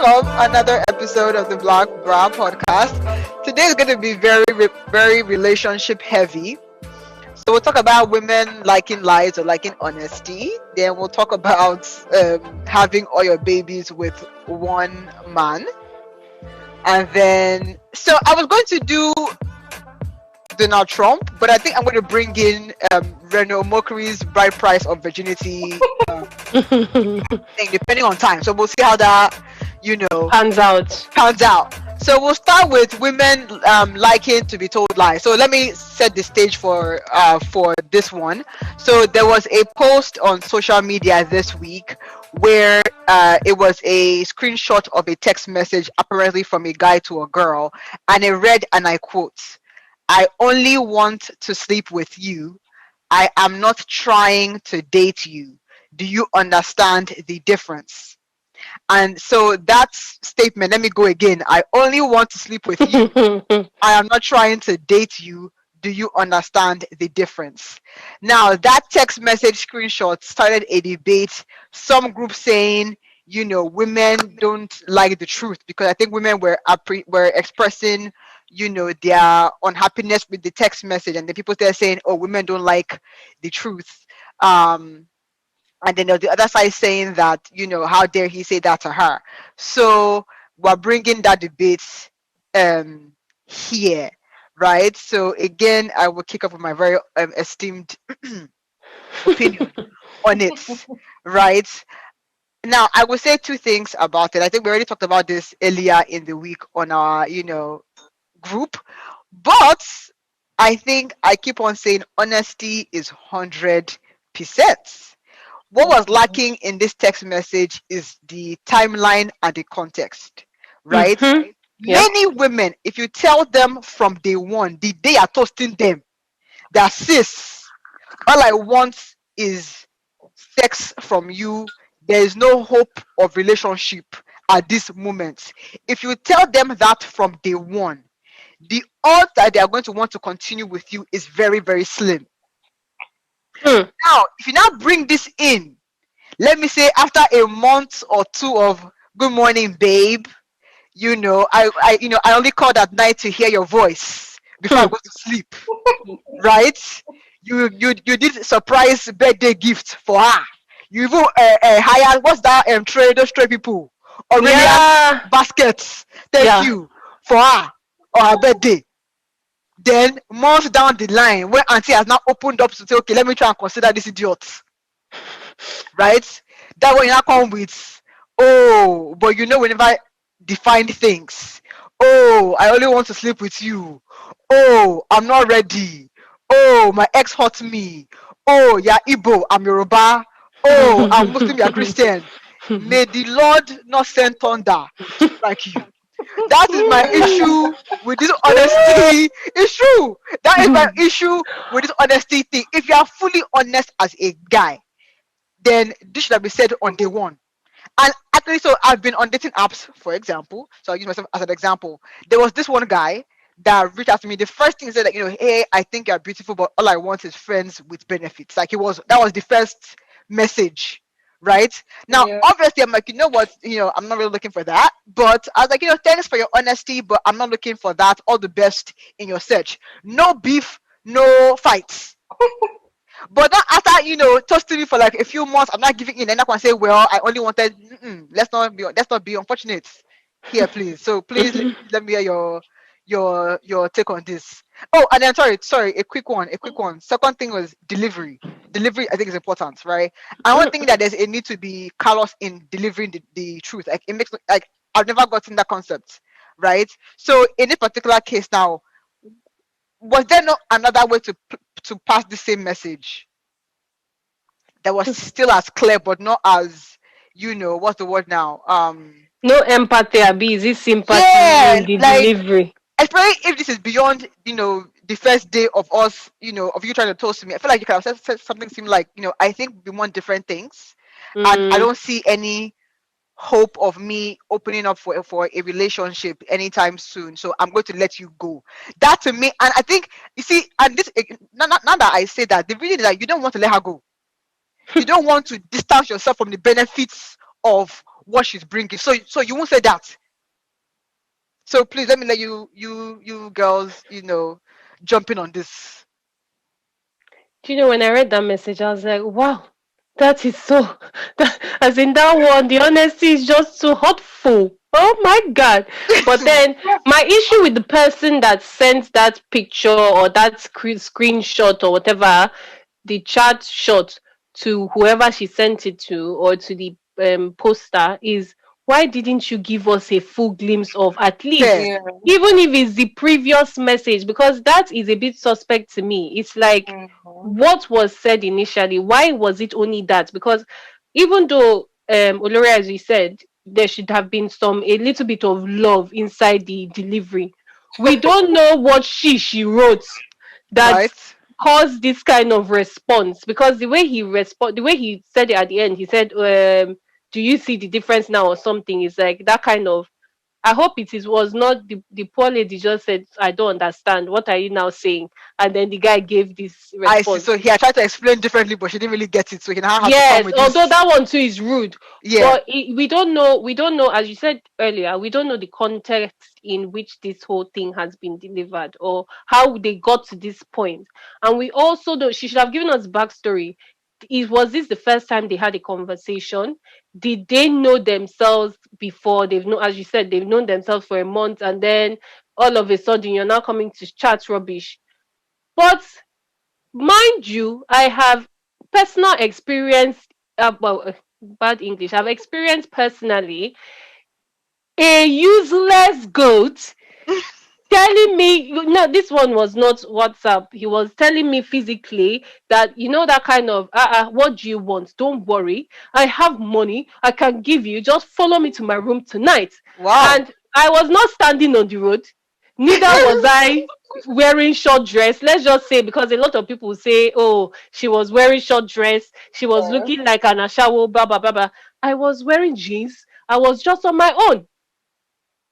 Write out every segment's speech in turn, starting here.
welcome another episode of the Black Bra podcast. Today is going to be very relationship heavy. So we'll talk about women liking lies or liking honesty. Then we'll talk about having all your babies with one man. And then, so I was going to do Donald Trump, but I think I'm going to bring in Renault Mercury's Bride Price of Virginity thing, depending on time. So we'll see how that, pans out. So we'll start with women liking to be told lies. So let me set the stage for this one. So there was a post on social media this week where it was a screenshot of a text message apparently from a guy to a girl, and it read, and I quote, "I only want to sleep with you. I am not trying to date you. Do you understand the difference?" And so that statement, let me go again. "I only want to sleep with you. I am not trying to date you. Do you understand the difference?" Now, that text message screenshot started a debate. Some groups saying, women don't like the truth, because I think women were expressing, their unhappiness with the text message, and the people there saying, "Oh, women don't like the truth." And then the other side saying that, how dare he say that to her? So we're bringing that debate here, right? So again, I will kick off with my very esteemed opinion on it, right? Now, I will say two things about it. I think we already talked about this earlier in the week on our, group, but I think I keep on saying honesty is 100%. What was lacking in this text message is the timeline and the context, right? Yep. Many women, if you tell them from day one, the day you're toasting them, that sis, all I want is sex from you. There is no hope of relationship at this moment. If you tell them that from day one, the odds that they are going to want to continue with you is very, very slim. Now, if you now bring this in, let me say after a month or two of "good morning, babe," I only called at night to hear your voice before I go to sleep, right? You did surprise birthday gift for her. You even hired, what's that those stray people, Aurelia baskets, thank you, for her or her birthday. Then months down the line, when auntie has now opened up to say, "Okay, let me try and consider this idiot," right? That way you now come with, "Oh, but we never defined things. Oh, I only want to sleep with you. Oh, I'm not ready. Oh, my ex hurt me. Oh, you're Igbo, I'm Yoruba. Oh, I'm Muslim, you're Christian. May the Lord not send thunder to strike you." That is my issue with this honesty. It's true. That is my issue with this honesty thing. If you are fully honest as a guy, then this should have been said on day one. And actually, so I've been on dating apps, for example. So I'll use myself as an example. There was this one guy that reached out to me. The first thing he said, "Hey, I think you're beautiful, but all I want is friends with benefits." That was the first message, right? Now, obviously, I'm like, what, I'm not really looking for that. But I was like, thanks for your honesty, but I'm not looking for that. All the best in your search. No beef, no fights. But not after, toasting me for like a few months, I'm not giving in. And I can say, "Well, I only wanted." Let's not be unfortunate here, please. So please let me hear your take on this. Oh, and then sorry, a quick one. Second thing was delivery. Delivery, I think, is important, right? I don't think that there's a need to be callous in delivering the truth. Like, it makes, like, I've never gotten that concept, right? So in this particular case now, was there not another way to pass the same message that was still as clear, but not as, what's the word now? No empathy, Abi. Is it sympathy in the delivery? Especially if this is beyond, the first day of us, of you trying to toast to me. I feel like you can have said something similar, like, I think we want different things, and I don't see any hope of me opening up for a relationship anytime soon, so I'm going to let you go. That to me, and I think, you see, and this, now that I say that, the reason is that you don't want to let her go. You don't want to distance yourself from the benefits of what she's bringing. So you won't say that. So please let me let you girls, jumping on this. Do you know, when I read that message, I was like, wow, that is so, that, as in that one, the honesty is just so hurtful. Oh my God. But then my issue with the person that sent that picture or that screenshot or whatever, the chat shot, to whoever she sent it to, or to the poster, is, why didn't you give us a full glimpse of, at least, Fair. Yeah. even if it's the previous message? Because that is a bit suspect to me. It's like, Mm-hmm. what was said initially, why was it only that? Because even though, Olori, as you said, there should have been some, a little bit of love inside the delivery, we don't know what she wrote that Right? caused this kind of response. Because the way he said it at the end, he said, do you see the difference now, or something? Is like that kind of, I hope was not the poor lady just said, I don't understand. What are you now saying? And then the guy gave this I see. response. So he had tried to explain differently, but she didn't really get it. So he now had to come Yes, with although this. that one too is rude, Yeah. but we don't know, as you said earlier, we don't know the context in which this whole thing has been delivered, or how they got to this point. And we also don't, she should have given us backstory. Was this the first time they had a conversation? Did they know themselves before? They've known, as you said, they've known themselves for a month, and then all of a sudden you're now coming to chat rubbish. But mind you, I have personal experience, bad English. I've experienced personally a useless goat telling me, no, this one was not WhatsApp. He was telling me physically that, that kind of, what do you want? Don't worry. I have money. I can give you. Just follow me to my room tonight. Wow. And I was not standing on the road. Neither was I wearing short dress. Let's just say, because a lot of people say, oh, she was wearing short dress. She was Yeah. looking like an ashawo, blah, blah, blah, blah. I was wearing jeans. I was just on my own,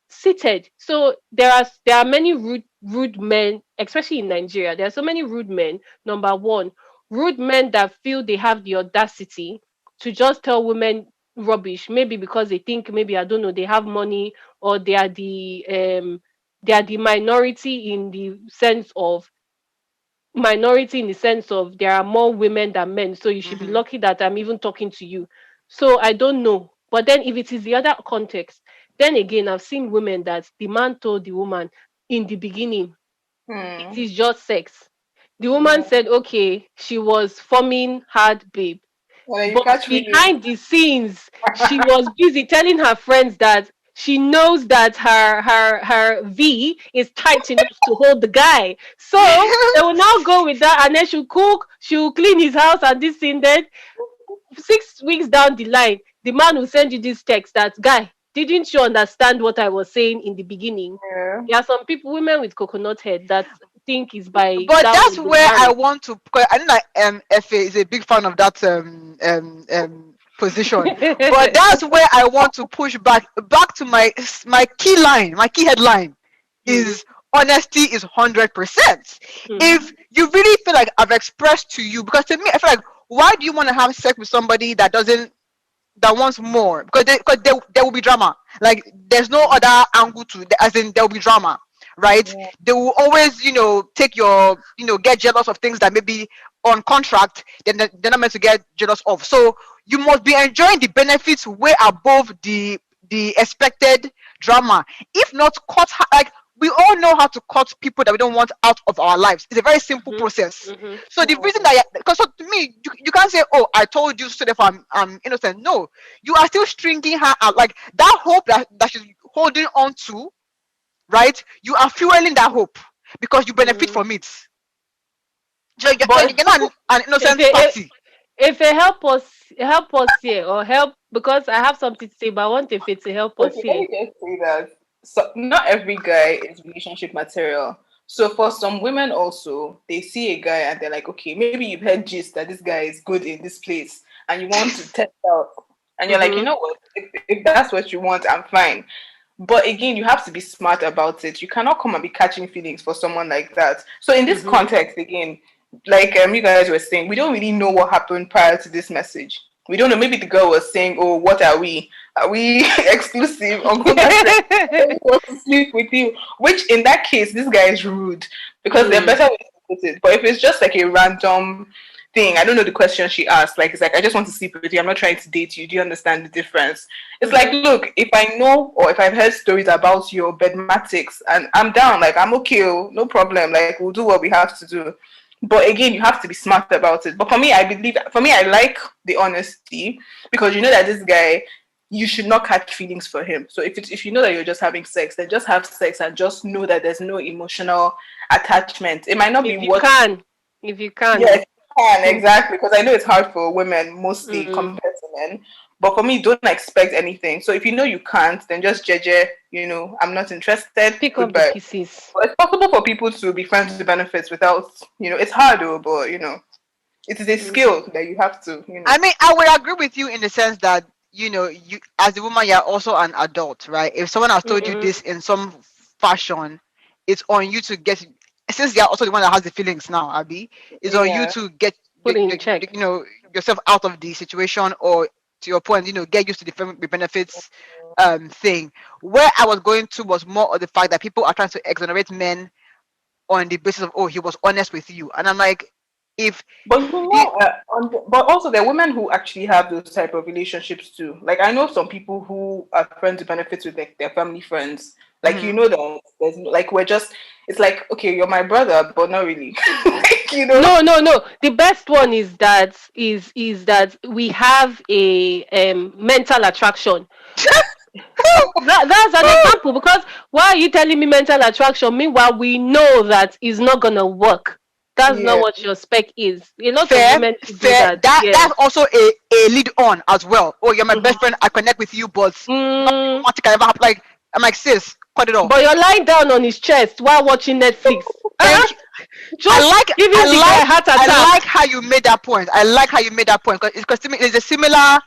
seated. So there are many rude men, especially in Nigeria. There are so many rude men. Number one, rude men that feel they have the audacity to just tell women rubbish, maybe because they think, maybe, I don't know, they have money, or they are the minority in the sense of there are more women than men, so you should be Hmm. lucky that I'm even talking to you. So I don't know. But then if it is the other context, then again, I've seen women that the man told the woman in the beginning, it Hmm. is just sex. The woman Yeah. said, okay, she was forming hard, babe. Well, you But catch feelings. behind the scenes, she was busy telling her friends that she knows that her V is tight enough to hold the guy. So they will now go with that, and then she'll cook, she'll clean his house, and this thing. Then 6 weeks down the line, the man will send you this text that, guy, didn't you understand what I was saying in the beginning? Yeah. There are some people, women with coconut head, that think is by But that that's one they where I marry. want to. Because I know that FA is a big fan of that position. But that's where I want to push back to my key line, my key headline Mhm, is honesty is 100%. mhm, If you really feel like I've expressed to you, because to me I feel like, why do you want to have sex with somebody that wants more? Because there will be drama. Like there's no other angle to, as in there will be drama, right? Yeah. They will always, take your, get jealous of things that maybe on contract they're not meant to get jealous of. So you must be enjoying the benefits way above the expected drama. If not, like we all know how to cut people that we don't want out of our lives. It's a very simple mhm, process. mhm. So the reason that, because so to me, you can't say, oh, I told you, so therefore I'm innocent. No, you are still stringing her out. Like that hope that she's holding on to, right? You are fueling that hope because you benefit Mhm. from it. You're But not an if innocent it, party. if it help us here, or help, because I have something to say, but I want if it to help us Okay, let here. me just say that, so not every guy is relationship material. So for some women also, they see a guy and they're like, okay, maybe you've heard gist that this guy is good in this place and you want to test out. And you're like, you Mhm, know what, if that's what you want, I'm fine. But again, you have to be smart about it. You cannot come and be catching feelings for someone like that. So in this mhm. context, again, like you guys were saying, we don't really know what happened prior to this message. We don't know. Maybe the girl was saying, "Oh, what are we? Are we exclusive? Uncle Nasser wants to sleep with you." Which, in that case, this guy is rude because there are better ways to put it. But if it's just like a random thing, I don't know the question she asked. Like, it's like, "I just want to sleep with you. I'm not trying to date you. Do you understand the difference?" It's like, look, if I know or if I've heard stories about your bedmatics, and I'm down, like I'm okay, oh, no problem. Like we'll do what we have to do. But again, you have to be smart about it. But for me, I like the honesty because you know that this guy, you should not catch feelings for him. So if you know that you're just having sex, then just have sex and just know that there's no emotional attachment. It might not be If you what. can, if you can. Yes, you can exactly because I know it's hard for women mostly Mm. compared to men. But for me, don't expect anything. So if you know you can't, then just jeje. I'm not interested. Pick up the Goodbye. pieces. But it's possible for people to be friends with benefits without, it's hard though, but it is a skill that you have to. I mean, I would agree with you in the sense that you as a woman, you're also an adult, right? If someone has told you Mm-mm. this in some fashion, it's on you to get. Since you're also the one that has the feelings now, Abby, it's on you Yeah. to get Put it in check. yourself out of the situation, or to your point, get used to the family benefits thing. Where I was going to was more of the fact that people are trying to exonerate men on the basis of, oh, he was honest with you, and I'm like, if But the but also there are women who actually have those type of relationships too. Like I know some people who are friends with benefits with like their family friends. Like mhm. that there's like we're just it's like okay you're my brother but not really like No, no, no. The best one is that we have a mental attraction. That's an example because why are you telling me mental attraction? Meanwhile, we know that is not gonna work. That's not yeah what your spec is. A lot of Fair, women do fair. that. That Yeah. that's also a lead on as well. Oh, you're my best Mhm. friend. I connect with you, but nothing Mm, romantic can ever happen. Like I'm like, sis, cut it off. but you're lying down on his chest while watching Netflix. Thank you. I Just like, giving the guy heart I like attack. how you made that point. I like how you made that point because it's a similar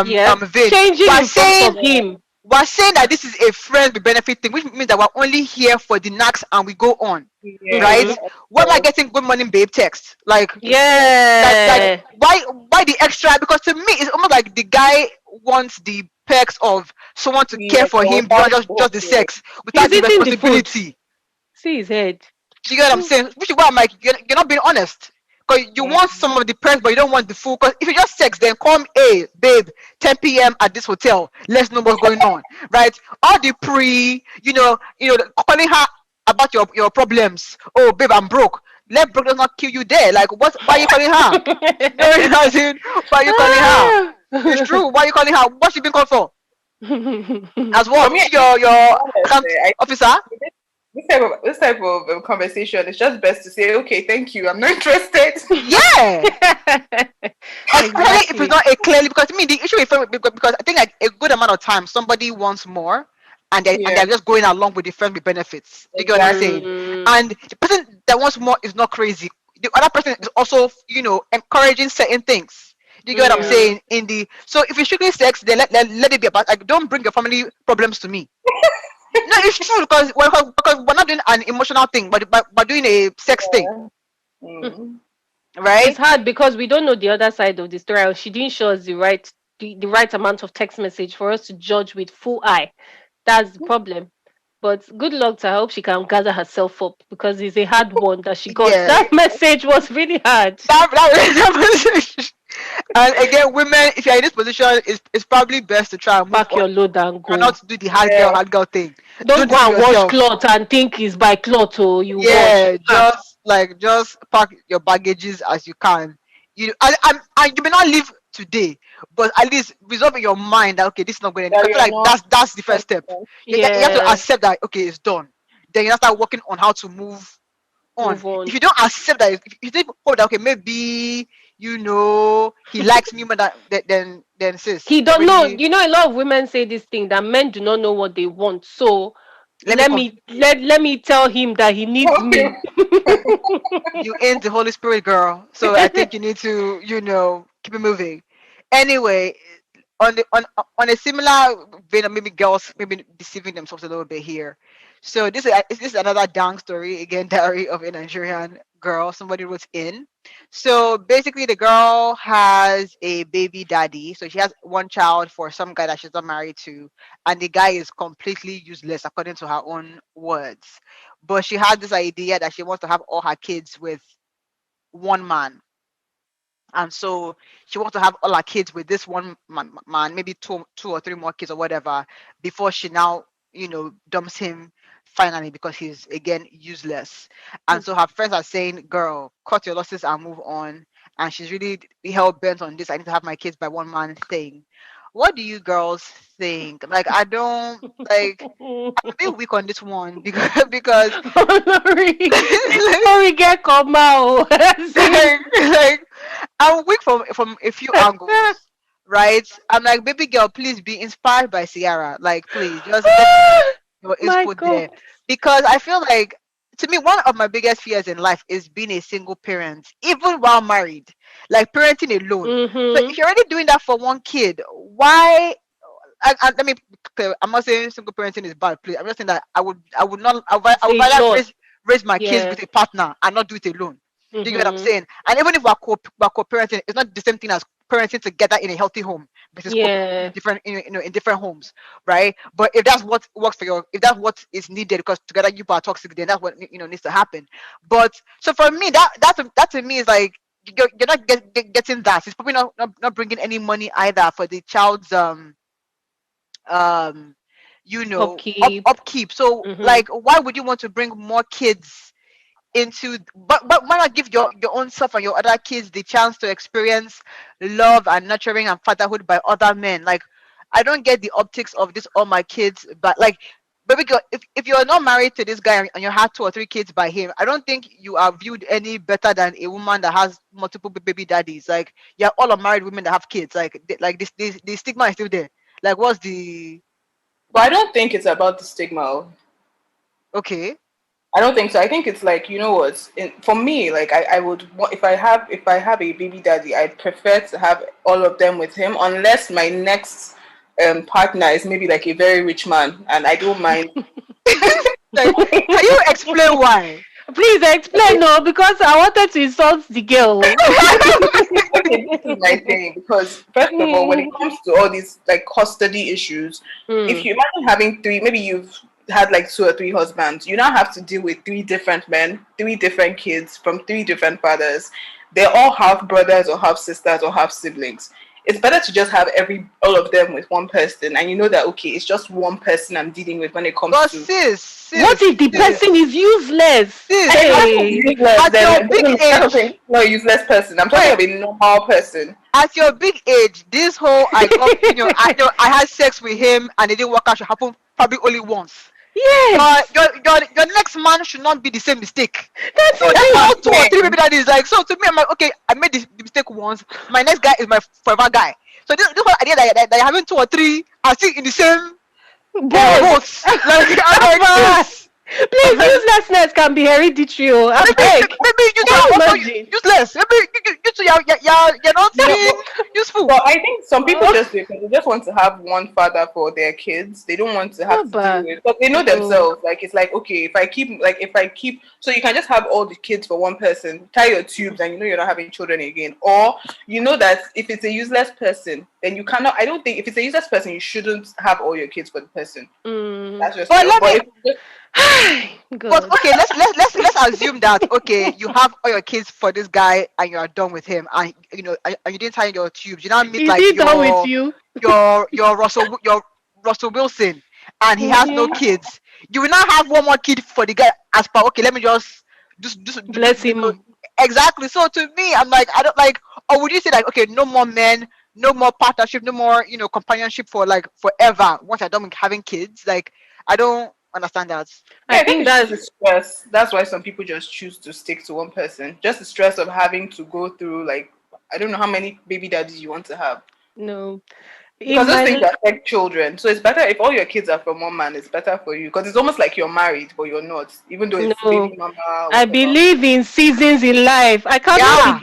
Yes. vein. Changing We're in front saying of him. we're saying that this is a friends with benefit thing, which means that we're only here for the knacks and we go on, right? Hmm. yeah What am I getting? Good morning, babe. Text like Yeah. why the extra? Because to me it's almost like the guy wants the perks of someone to care yeah for him beyond just the sex He's without the eating the food. responsibility. See his head. Do you get what I'm saying? Which is why I'm like, you're not being honest. Because you want mm-hmm. some of the perks, but you don't want the full. Because if you just sex, then come, hey, babe, 10 p.m. at this hotel. Let's know what's going on, right? All the calling her about your problems. Oh, babe, I'm broke. Let broke does not kill you there. Like, what? Why are you calling her? You know what I'm saying? Why are you calling her? It's true. Why are you calling her? What she been called for? As For what? me Your honest, account I officer? this type of conversation it's just best to say okay thank you I'm not interested. Yeah. Especially if it's Exactly. not a clearly, because to me the issue is because I think like a good amount of time somebody wants more and Yeah they're just going along with the friend with benefits. Do you get what I'm exactly saying? Mm, And the person that wants more is not crazy. The other person is also encouraging certain things. Do you get what I'm yeah saying? So if it's strictly sex, then let it be about, like, don't bring your family problems to me. No, it's true because we're not doing an emotional thing, but we're doing a sex thing, yeah mm. right? it's hard because we don't know the other side of the story. Or she didn't show us the right amount of text message for us to judge with full eye. That's the problem. But good luck to her. I hope she can gather herself up because it's a hard one that she got. Yeah. That message was really hard. That and again, women, if you're in this position, it's probably best to try and move Pack on. your load and Try go. not to do the yeah hard girl thing. Don't Don't do go it to and wash yourself. cloth and think it's by cloth or you wash. Yeah, Ah. just pack your baggages as you can. And you may not leave today, but at least resolve in your mind that, okay, this is not going to. that I feel you're like not that's the first step. You have to Yeah. accept that, okay, it's done. Then you have to start working on how to move on. Move on. If you don't accept that, if you think, oh, that, okay, maybe he likes me more than sis. He don't know. Really, You know, a lot of women say this thing that men do not know what they want. So let me let me tell him that he needs okay me. you ain't the Holy Spirit, girl. So I think you need to, keep it moving. Anyway, on a similar vein of maybe girls maybe deceiving themselves a little bit here. So this is another dang story again, diary of a Nigerian girl, somebody wrote in. So basically, the girl has a baby daddy. So she has one child for some guy that she's not married to, and the guy is completely useless according to her own words. But she had this idea that she wants to have all her kids with one man, and so she wants to have all her kids with this one man, maybe two or three more kids or whatever, before she now, dumps him finally because he's again useless. And so her friends are saying, "Girl, cut your losses and move on." And she's really hell bent on this. I need to have my kids by one man thing. What do you girls think? Like, I don't like. I'm a bit weak on this one because Oh, Lori, Lori, get come out. like I'm weak from a few angles, right? I'm like, baby girl, please be inspired by Sierra. Like, please just get your My input God. there, because I feel like, to me, one of my biggest fears in life is being a single parent, even while married, like parenting alone. So Mm-hmm. if you're already doing that for one kid, why? And let me be clear, I'm not saying single parenting is bad. Please, I'm just saying that I would not, I would Say rather not. raise my kids Yeah. with a partner and not do it alone. Do you get what I'm Mm-hmm. saying? And even if we're co-parenting, it's not the same thing as parenting together in a healthy home versus co-parenting Yeah. in different, in different homes, right? But if that's what works for if that's what is needed, because together you are toxic, then that's what needs to happen. But so for me, that to me is like, you're not getting that. It's probably not bringing any money either for the child's um Upkeep. upkeep. So Mm-hmm. like, why would you want to bring more kids into, but why not give your own self and your other kids the chance to experience love and nurturing and fatherhood by other men? Like, I don't get the optics of this, all my kids, but like, baby girl, if you're not married to this guy and you have two or three kids by him, I don't think you are viewed any better than a woman that has multiple baby daddies. Like, yeah, all are married women that have kids. Like, like this the stigma is still there. Like, what's the But I don't think it's about the stigma. okay? I don't think so. I think it's like, you know what? For me, like I would if I have a baby daddy, I'd prefer to have all of them with him, unless my next partner is maybe like a very rich man, and I don't mind. Like, can you explain why? Please explain, no, because I wanted to insult the girl. Okay, this is my thing, because first of all, when it comes to all these like custody issues, if Mm. you imagine having three, maybe you've had like two or three husbands, you now have to deal with three different men, three different kids from three different fathers. They all have brothers or have sisters or have siblings. It's better to just have all of them with one person, and you know that okay, it's just one person I'm dealing with when it comes But to. What if the person is useless? sis, Hey. Useless, at then your big I don't age, think no useless person. I'm talking wait, about a normal person. at your big age, this whole I got, I had sex with him and it didn't work out should happen probably only once. Yes, Your next man should not be the same mistake. that's So Let's that's what have I'm two or three saying. maybe that is like, so to me, I'm like, okay, I made this mistake once. My next guy is my forever guy. So this whole idea that you're having two or three are still in the same both. boats. Like, I'm like, sis. Please, uselessness can be hereditary. Oh, I beg. Maybe you two Can are you also imagine? useless. Maybe you two you're not No, being useful. but I think some people Oh, just do it because they just want to have one father for their kids. They don't want to have not to deal bad. with, but they know No. themselves. Like it's like okay, if I keep, so you can just have all the kids for one person, tie your tubes, and you know you're not having children again. Or you know that if it's a useless person, then you cannot. I don't think if it's a useless person, you shouldn't have all your kids for the person. Mm. That's just But real. let me But if it's just, but God. okay, let's assume that okay, you have all your kids for this guy and you are done with him, and and you didn't tie your tubes. You now meet Is like he done with you? your Russell Wilson, and he has no Mm-hmm. kids. You will now have one more kid for the guy as per okay. Let me just Bless him. exactly. So to me, I'm like, I don't like. Or would you say like okay, no more men, no more partnership, no more companionship for like forever once you're done with having kids? Like, I don't understand that. yeah, I I think think it's just that's the stress. That's why some people just choose to stick to one person. Just the stress of having to go through like I don't know how many baby daddies you want to have. no. Because In those my things affect children. So it's better if all your kids are from one man, it's better for you. Because it's almost like you're married, but you're not, even though it's no. baby mama, I whatever. believe in seasons in life. Yeah.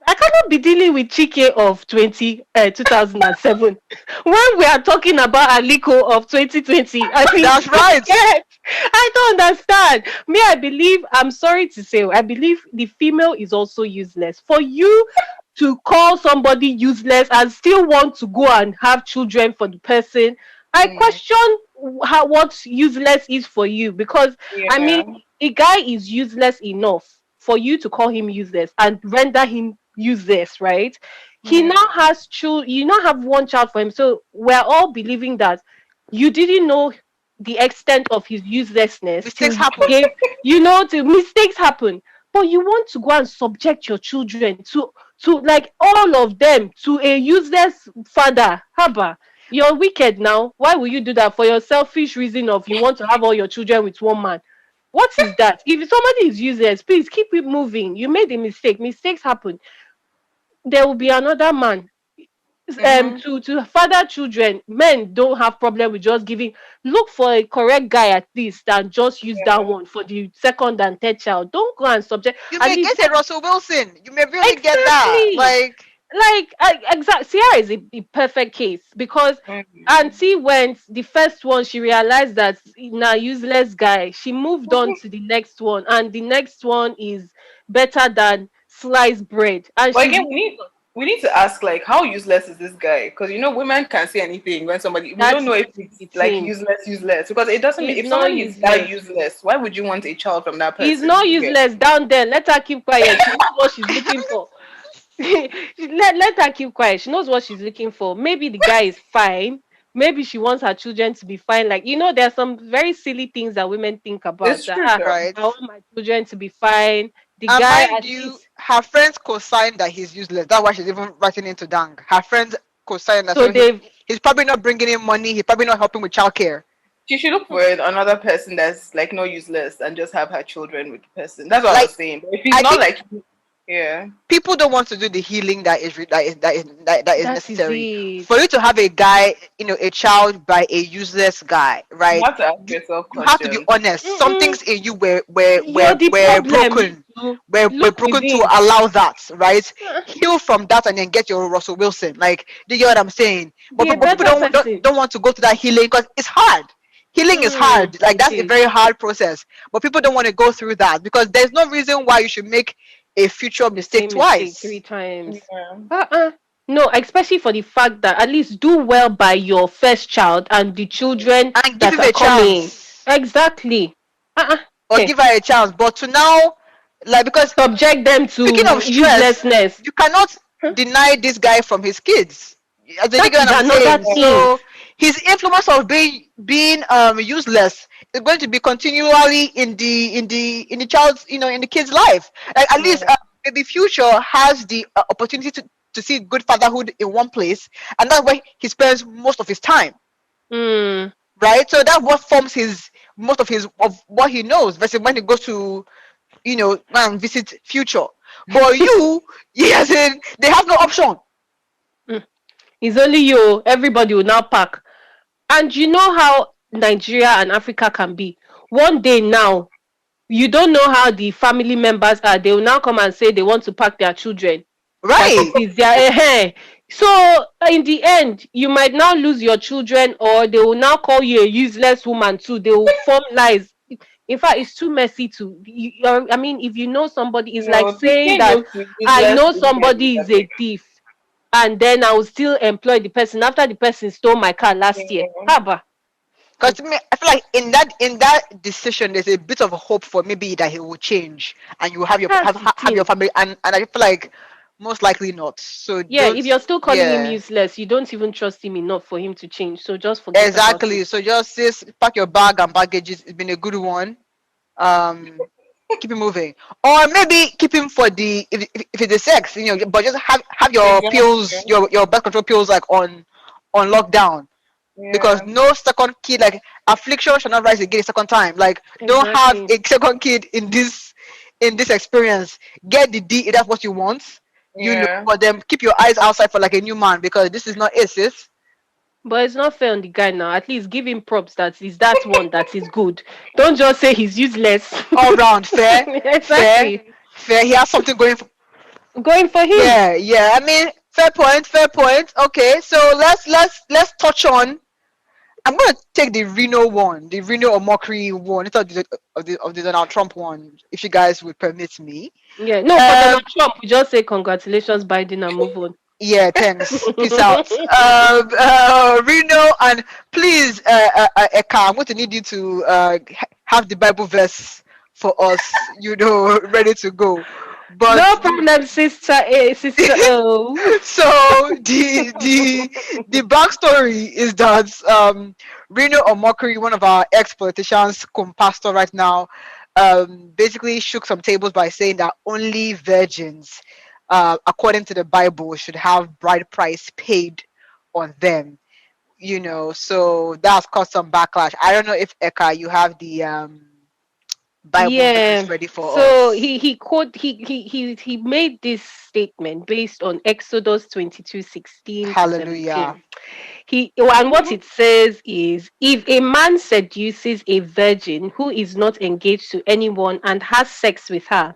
I cannot be dealing with Chike of 2007 when we are talking about Aliko of 2020. I mean, That's right. yes. I don't understand. Me, I believe, I'm sorry to say, I believe the female is also useless. For you to call somebody useless and still want to go and have children for the person, I Mm, question how what useless is for you. Because I mean, yeah. a guy is useless enough for you to call him useless and render him useless, right? He Mm, now has you now have one child for him. So we're all believing that you didn't know the extent of his uselessness till Mistakes he happen. gave, till mistakes happen. But you want to go and subject your children to like all of them to a useless father. Haba, you're wicked now. Why will you do that? For your selfish reason of you want to have all your children with one man. What is that? If somebody is useless, please keep it moving. You made a mistake. Mistakes happen. There will be another man. mm-hmm. To father children, men don't have problem with just giving. Look for a correct guy at least and just use that Yeah. one for the second and third child. Don't go and subject You at may least. get a Russell Wilson. You may really get that. Exactly. Like, Like exact Sierra is a perfect case because Mm. auntie went the first one, she realized that now useless guy, she moved on to the next one, and the next one is better than sliced bread, and But she's again, moving on. we need to ask like how useless is this guy? Because women can say anything when somebody we That don't know is if the it's like thing. useless because it doesn't He's if not somebody is that useless. useless, why would you want a child from that He's person? not useless down there. Let her keep quiet. She knows what she's looking for. Let her keep quiet. She knows what she's looking for. Maybe the guy is fine. Maybe she wants her children to be fine. Like, there's some very silly things that women think about It's that. true though. right. I want my children to be fine. The And guy mind at you, least. her friends co-signed that he's useless. That's why she's even writing into Dang. Her friends co-signed that, So so they've. he's probably not bringing in money. He's probably not helping with childcare. She should look for another person that's like not useless and just have her children with the person. That's what I Like, was saying. But if he's I not think like yeah. people don't want to do the healing that is That is necessary it. for you to have a guy, a child by a useless guy, You right? have to ask you, yourself you have to be questions. honest. Some Mm-mm. things in you were You're the were problem. broken, You were look broken to within. allow that, right? Heal from that and then get your Russell Wilson. Like, do you get what I'm saying? But, Be a people better person. don't want to go to that healing because it's hard. Healing is hard. Like, It that's a is. very hard process. But people don't want to go through that because there's no reason why you should make a future The mistake same mistake three twice times. Yeah. Uh-uh. No, especially for the fact that at least do well by your first child and the children and give that him are a coming. chance Exactly. Uh-uh. or Okay. give her a chance. But to now, like, because Subject them speaking to of stress, uselessness. you cannot Huh? deny this guy from his kids. As you That get what is I'm another saying. thing. So his influence of being useless is going to be continually in the child's, in the kid's life. Like, at least Yeah. maybe future has the opportunity to see good fatherhood in one place, and that's where he spends most of his time, Mm. right? So that's what forms his most of what he knows versus when he goes to, man, visit future. But you, yes, they have no option. Mm. It's only you. Everybody will now pack. And you know how Nigeria and Africa can be. One day now, you don't know how the family members are. They will now come and say they want to pack their children. That Right. it is their So in the end, you might now lose your children, or they will now call you a useless woman too. They will form lies. In fact, it's too messy to. I mean, if you know somebody, it's like No, to saying say that no to I useless know women, somebody is a thief, and then I will still employ the person after the person stole my car last year. yeah. Haba. Because to me, I feel like in that decision, there's a bit of hope for maybe that he will change and you will have your That's the have your thing. family, and I feel like most likely not. So Yeah, don't. if you're still calling him Yeah, useless, you don't even trust him enough for him to change. So just forget about it. exactly. So just pack your bag and baggages. It's been a good one. Um, keep it moving, or maybe keep him for the if it's the sex, but just have your pills, Exactly. your birth control pills, like on lockdown, because Yeah. no second kid, like, affliction shall not rise again a second time. Like, don't have Exactly. a second kid in this experience. Get the D if that's what you want, Yeah. but then keep your eyes outside for like a new man, because this is not it, sis. But it's not fair on the guy now. At least give him props that is that one that is good. Don't just say he's useless. All round fair, fair, Exactly. fair. He has something going for. Going for him. Yeah, yeah. I mean, fair point, fair point. Okay, so let's touch on I'm gonna take the Reno one, the Reno or mockery one, instead of the Donald Trump one, if you guys would permit me. Yeah, no, for Um, Donald Trump, we just say congratulations, Biden, and move on. yeah, thanks. Peace out. Reno, and please, Eka, I'm going to need you to have the Bible verse for us, ready to go. But No problem, sister A, sister O. so the backstory is that Reno or Mockery, one of our ex-politicians, pastor right now, basically shook some tables by saying that only virgins, according to the Bible, should have bride price paid on them. So that's caused some backlash. I don't know if Eka, you have the Bible verse Yeah. ready for So us. he made this statement based on Exodus 22:16 to 17. Hallelujah. And what it says is, if a man seduces a virgin who is not engaged to anyone and has sex with her,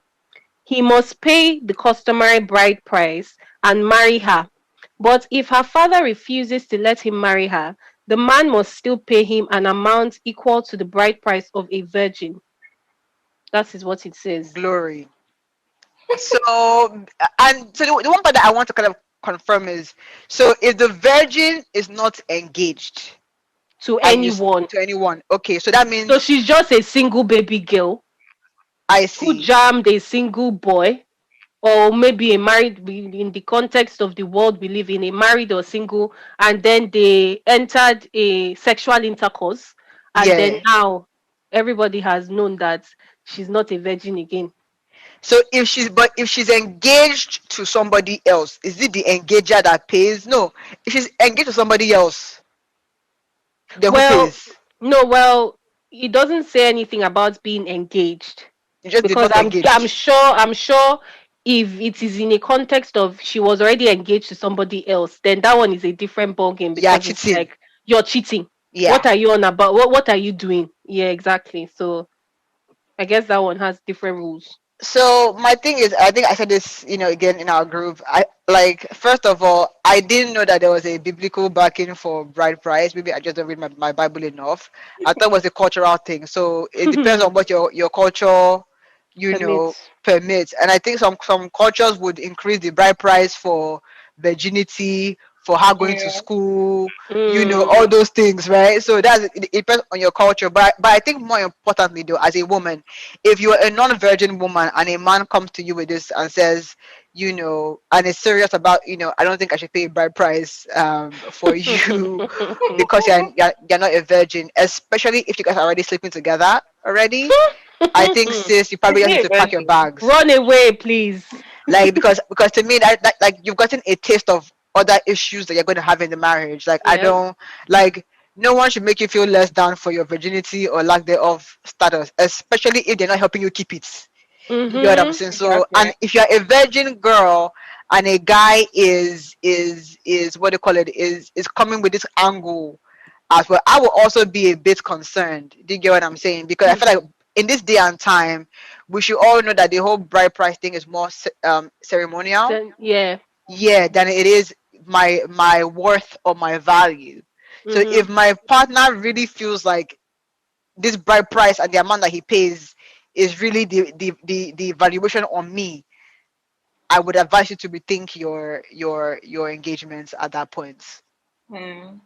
he must pay the customary bride price and marry her. But if her father refuses to let him marry her, the man must still pay him an amount equal to the bride price of a virgin. That is what it says. Glory. So, and so the one part that I want to kind of confirm is, so if the virgin is not engaged To and anyone. to anyone, okay, so that So means she's just a single baby girl I who see. jammed a single boy, or maybe a married, in the context of the world we live in, a married or single, and then they entered a sexual intercourse, and then Yeah. now everybody has known that she's not a virgin again. So if she's engaged to somebody else, is it the engager that pays? No. If she's engaged to somebody else, then who Well, pays? no, well, it doesn't say anything about being engaged, You just did because not engaged. I'm sure if it is in a context of she was already engaged to somebody else, then that one is a different ballgame, Yeah, because it's cheating. like you're cheating. Yeah. What are you on about? What are you doing? Yeah, exactly. So I guess that one has different rules. So my thing is, I think I said this, again in our group. I like, first of all, I didn't know that there was a biblical backing for bride price. Maybe I just don't read my Bible enough. I thought it was a cultural thing. So it depends on what your culture, Permits. permits. And I think some cultures would increase the bride price for virginity, for her going to Yeah. school, all Mm, those things, right? So it depends on your culture. But I think more importantly, though, as a woman, if you're a non-virgin woman and a man comes to you with this and says, and is serious about, I don't think I should pay a bride price for you because you're not a virgin, especially if you guys are already sleeping together already. I think, sis, you Is probably just he need a to pack your virgin? bags. Run away, please. Like, because to me, that like, you've gotten a taste of other issues that you're going to have in the marriage. Like, I Yeah. don't like, no one should make you feel less down for your virginity or lack thereof status, especially if they're not helping you keep it. You get what I'm Mm-hmm. saying? So, Exactly. and if you're a virgin girl and a guy is what they call it, is coming with this angle as well, I will also be a bit concerned. Do you get what I'm saying? Because I feel like in this day and time, we should all know that the whole bride price thing is more ceremonial, Yeah. yeah, than it is my worth or my value. So Mm-hmm. if my partner really feels like this bride price and the amount that he pays is really the valuation on me, I would advise you to rethink your engagements at that point. Hmm.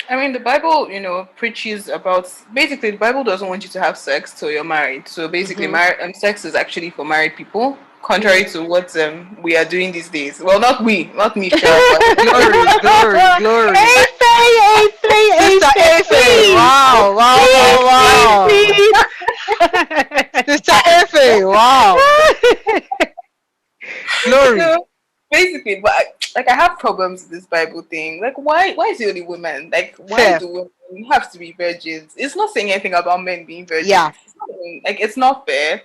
I mean, the Bible, preaches about, basically the Bible doesn't want you to have sex till you're married. So basically, Mm-hmm. sex is actually for married people, contrary Yeah. to what we are doing these days. Well, not me, sure, but Glory, glory, glory. Sister Efe, Please, wow, wow, please, please, wow, wow. please. Sister Efe, wow, glory. so basically, but I have problems with this Bible thing. Like, why is it only women? Like, why Fair. do women have to be virgins? It's not saying anything about men being Yeah. virgins. It's not fair.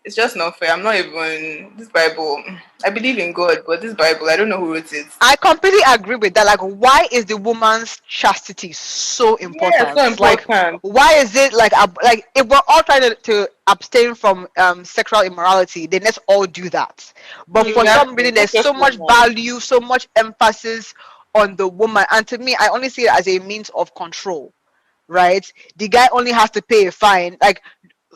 It's just not fair. I'm not even this Bible. I believe in God, but this Bible, I don't know who wrote it. I completely agree with that. Like, why is the woman's chastity so Yeah, it's so important? Like, important. why is it like if we're all trying to abstain from sexual immorality, then let's all do that. But for Mm. some Exactly. reason, Not there's so just much women. value, so much emphasis on the woman. And to me, I only see it as a means of control, right? The guy only has to pay a fine, like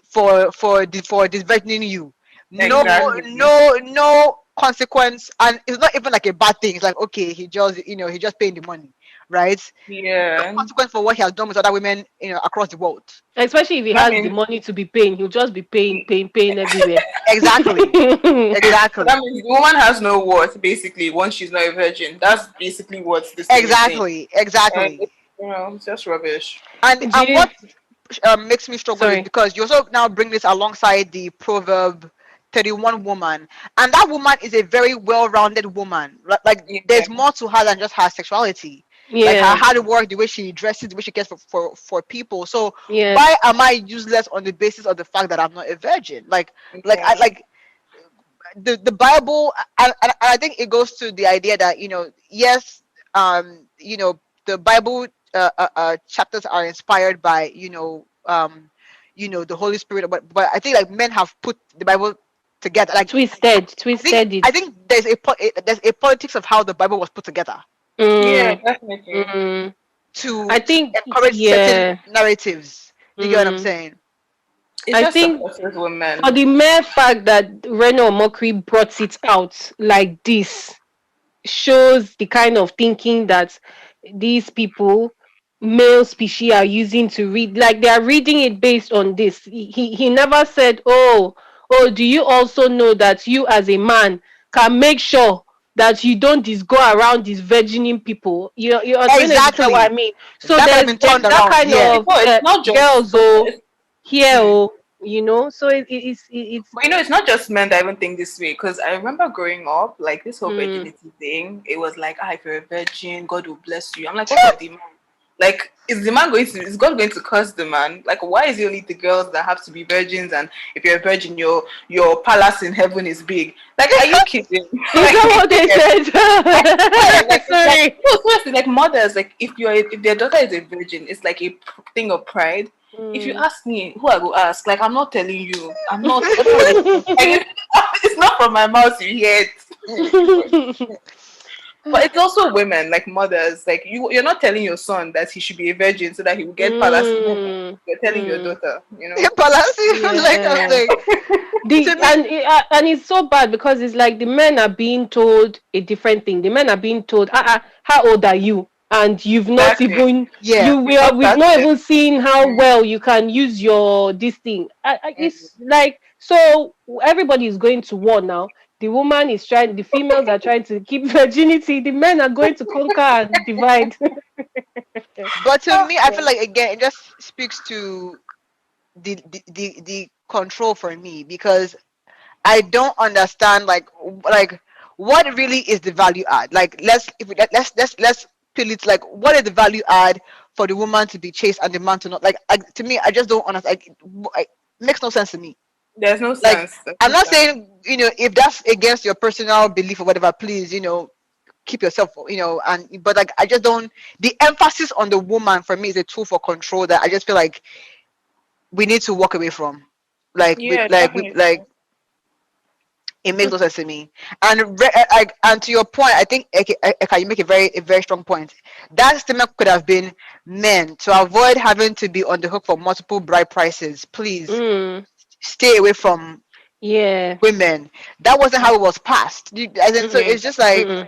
for disvirgining you. No, Exactly. no consequence, and it's not even like a bad thing. It's like, okay, he just paying the money, right? No Yeah. consequence for what he has done with other women, across the world. Especially if he I has the mean, money to be paying, he'll just be paying everywhere. Exactly, that exactly, means the woman has no worth, basically, once she's not a virgin. That's basically what this thing is saying. exactly, And exactly. it's just rubbish. And Do you, what makes me struggle is sorry. because you also now bring this alongside the proverb 31 woman, and that woman is a very well-rounded woman. Like, Yeah. there's more to her than just her sexuality, like her Yeah, hard work, the way she dresses, the way she cares for people. So yes. why am I useless on the basis of the fact that I'm not a virgin? Like I Yeah. like the Bible, and I think it goes to the idea that, yes, the Bible chapters are inspired by, the Holy Spirit, but I think like men have put the Bible together. Like, I think Twisted I it. think there's a politics of how the Bible was put together Yeah, Mm, definitely. mm. I to think, encourage certain yeah. narratives. Do you get what I'm Mm. saying? It I just think suppresses for women. the mere fact that Reno Mokri brought it out like this shows the kind of thinking that these people, male species, are using to read. Like, they are reading it based on this. He never said, oh, do you also know that you as a man can make sure that you don't just go around these virgining people? I don't know if you get what I Exactly. mean. So That could have there's been turned that around. kind Yeah. of It's not just. girls, oh, here, Hmm. oh, so it's But it's not just men that even think this way. Because I remember growing up, like this whole mm, virginity thing, it was like, if you're a virgin, God will bless you. I'm like, what of the man? Like, is God going to curse the man? Like, why is it only the girls that have to be virgins? And if you're a virgin, your palace in heaven is big. Like, are you kidding? is Like, that what they yeah, said? like Sorry. no, seriously, like mothers, like if their daughter is a virgin, it's like a thing of pride. If you Mm. ask me, who I will ask, like I'm not telling you, I'm not. I don't like, it's not from my mouth. You hear it. But it's also women, like mothers, like you're not telling your son that he should be a virgin so that he will get palace in heaven. Mm, You're telling your mm, daughter. Palace, like I'm yeah. saying, to me, And it's so bad because it's like the men are being told a different thing. The men are being told, how old are you? And you've not Exactly. even yeah. we've not even seen how well you can use your this thing. It's like, so everybody is going to war now. The females are trying to keep virginity. The men are going to conquer and divide. But to me, I feel like, again, it just speaks to the control for me, because I don't understand, like what really is the value add. Like, let's peel it. Like, what is the value add for the woman to be chased and the man to not? Like, to me, I just don't understand. It makes no sense to me. There's no Like, sense. There's I'm no not sense. saying, if that's against your personal belief or whatever, please, keep yourself, and but like, I just don't. The emphasis on the woman for me is a tool for control that I just feel like we need to walk away from. Like, Yeah, definitely. it makes no sense to me. And to your point, I think, Eka, you make a very strong point. That statement could have been, men, to avoid having to be on the hook for multiple bride prices, please Mm, stay away from yeah. women. That wasn't how it was passed. As in, so Mm-mm, it's just like, mm-mm.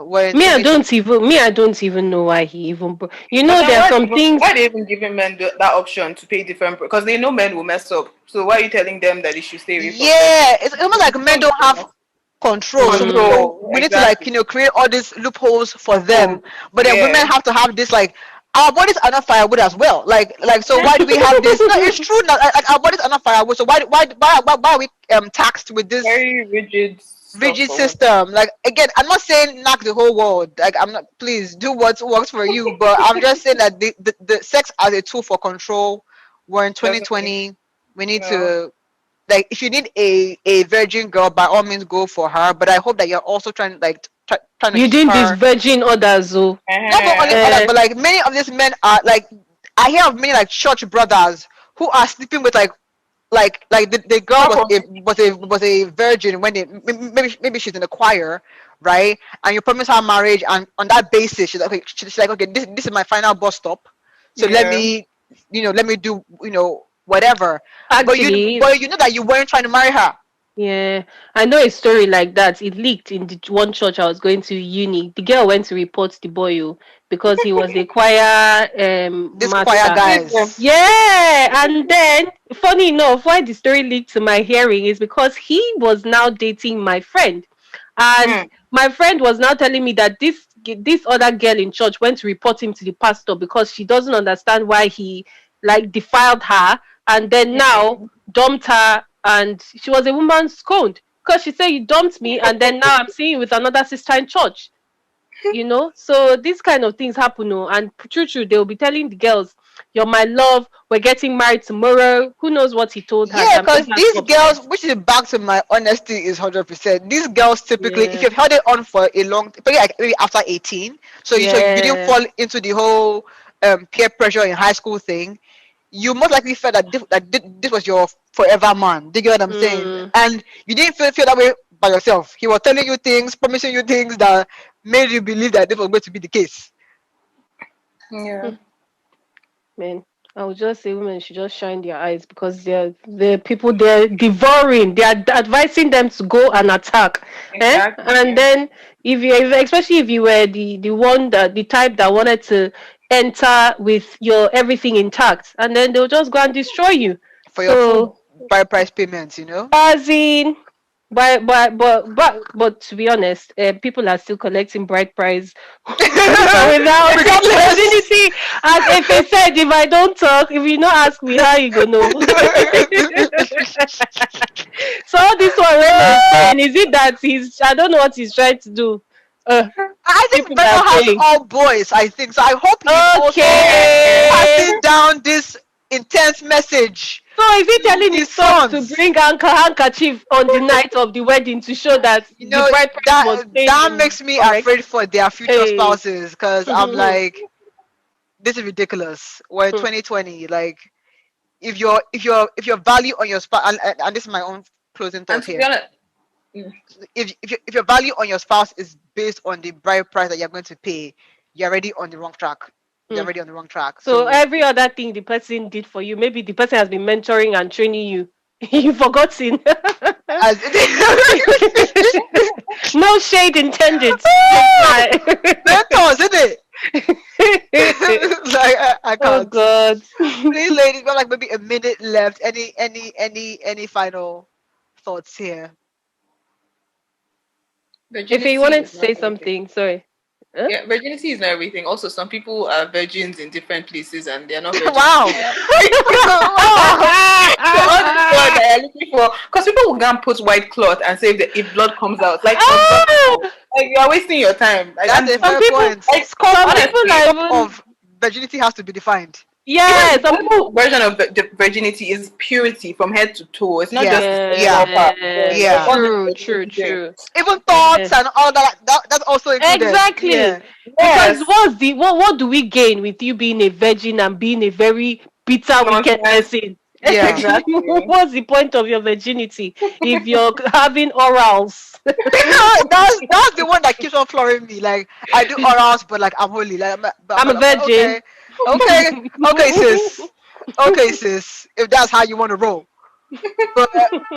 we're intimidated. I don't even know why he even. But then There are some things. why they even giving men that option to pay different? Because they know men will mess up. So why are you telling them that they should stay away from them? Yeah, it's almost like men don't have control, so Mm, Control, we need to, like, exactly. create all these loopholes for them, Loopholes. but then women Yeah. have to have this, like, our bodies are not firewood as well, like, so why do we have this? No, it's true. Now, like, our bodies are not firewood, so why are we taxed with this Very rigid stuff rigid for women. system? Like, again, I'm not saying knock the whole world, like, I'm not, please do what works for you, but I'm just saying that the sex as a tool for control, we're in Doesn't make 2020. We need no. to, like, if you need a virgin girl, by all means go for her, but I hope that you're also trying, like, trying to you keep didn't this her. virgin others, though. Not for only others, Uh, but like many of these men are like, I hear of many like church brothers who are sleeping with like like the girl Not from was a virgin when maybe she's in the choir, right? And you promise her marriage, and on that basis, she's like, okay, this is my final bus stop, so let yeah. me, let me do, whatever. Actually, But you know that you weren't trying to marry her. yeah, I know a story like that. It leaked in the one church I was going to uni. The girl went to report the boy because he was a choir This choir master. Listen, guys. Yeah, and then funny enough, why the story leaked to my hearing is because he was now dating my friend, and hmm. my friend was now telling me that this other girl in church went to report him to the pastor because she doesn't understand why he like defiled her, and then now dumped her, and she was a woman scorned because she said you dumped me, and then now I'm seeing you with another sister in church. So these kind of things happen, and true, they'll be telling the girls, "You're my love. We're getting married tomorrow." Who knows what he told her Yeah, that because made her these so girls, upset? which is back to my honesty, is 100%. These girls typically, if Yeah, you've held it on for a long, maybe after 18, so you didn't yeah, fall into the whole peer pressure in high school thing. You most likely felt that this was your forever man. Do you get what I'm saying? mm, And you didn't feel that way by yourself. He was telling you things, promising you things that made you believe that this was going to be the case. Yeah. man. I would just say women should just shine their eyes because they're people they're devouring. They are advising them to go and attack. And Exactly. then especially if you were the one that the type that wanted to enter with your everything intact, and then they'll just go and destroy you. For your full So buy price payments. as in, but to be honest, people are still collecting bride price with or without Regardless. virginity. As if he said, if I don't talk, if you not ask me, how you gonna know? So all this one when they're saying, is it that he's? I don't know what he's trying to do. Uh, I think people Beto are has saying, all boys, I think. So I hope he's also okay. passing down this intense message So is he to telling his his sons to sons. bring handkerchief on the night of the wedding to show that You the know, bride price was that paid that in makes me correct? afraid for their future Hey. spouses, because I'm like, this is ridiculous. We're in 2020. Like, if your value on your spouse, and this is my own closing And thought to be here. honest, mm, If your value on your spouse is based on the bride price that you're going to pay, you're already on the wrong track. You're Hmm. already on the wrong track. So So every other thing the person did for you, maybe the person has been mentoring and training you. You forgotten. as No shade intended. Just like mentors, isn't it? Like I oh can't. God. Please, ladies, we have like maybe a minute left. Any final thoughts here? If you virginity wanted is to not say everything. something, sorry. Huh? Yeah, virginity is not everything. Also, some people are virgins in different places and they're not virgins. Wow. Wow. So all this blood that you're looking for, because people will go and put white cloth and say if blood comes out, like Ah! untouchable. Like you're wasting your time. Like That's and a Some fair people, point. like Scope some of people honestly, are scope even, of virginity has to be defined. yeah, even the some Bible people, version of the virginity is purity from head to toe. It's not Yeah. just the Yeah. sexual part. yeah, There's Yeah. all this true, virginity there. true. Even Yeah. thoughts and all that's also included. Exactly. Yeah. Because Yes, what do we gain with you being a virgin and being a very bitter, wicked nonsense. person? Yeah. Exactly. What's the point of your virginity if you're having orals? That's the one that keeps on flooring me. Like, I do orals, but like I'm holy. Like, I'm a I'm like, virgin. okay, okay, sis, okay, sis. If that's how you want to roll, but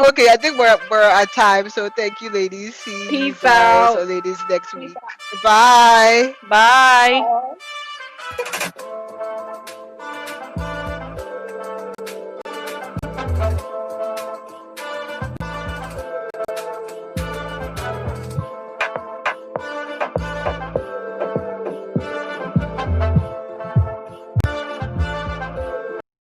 okay, I think we're at time. So thank you, ladies. See you Peace guys or out. ladies next week. Bye. Bye.